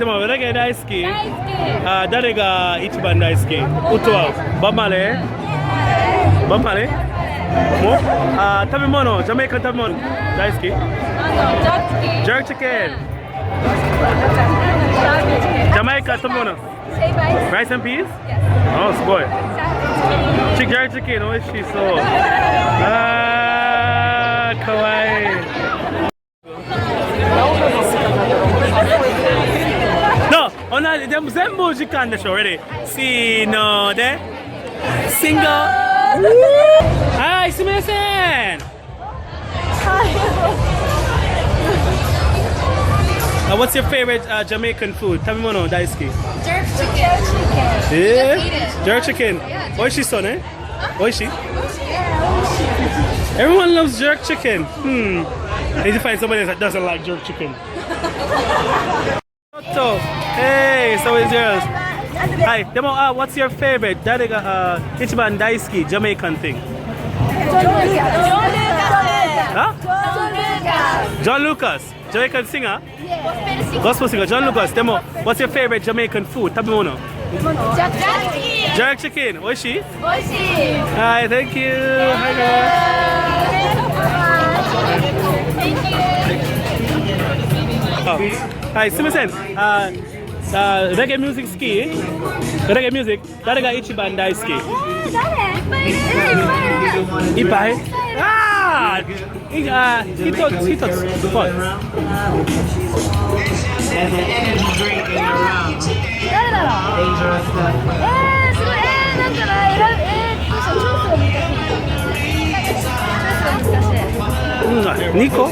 でもレゲエ大好き。大好き。誰が一番大好き？歌はバンマレー？バンマレー？もう食べ物、ジャメイカ食べ物大好き？ジャーチキン。ジャーチキン。ジャマイカ食べ物。ライス&ピース？あ、すごい。ジャーチキン美味しそう。かわいい。同じでも全部時間でしょ、ready? せーので、シンガー。はい、すみません。What's your favorite Jamaican food? 食べ物大好き。Jerk chicken. Jerk chicken. 美味しそうね。美味しい。Everyone loves jerk chicken. Need to find somebody that doesn't like jerk chicken. So, hey, so is yours. Hi, でもwhat's your favorite? 誰が一番大好き Jamaican thing? John Lucas. Jamaican singer? Gospel singer. John Lucas. でも what's your favorite Jamaican food? 食べ物? Jerk chicken. 美味しい? Hi, thank you. Hi, guys. Hi, すみません。レゲエミュージック好き？レゲエミュージック誰が一番大好き？いっぱい？一つ。誰だろう？すごい。なんか2個？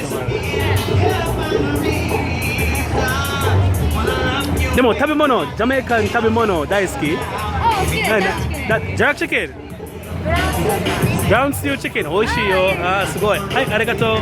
でも食べ物、ジャメイカン食べ物大好き？好きです。ジャークチキン。ブラウンステューチキン美味しいよ。すごい。はい、ありがとう。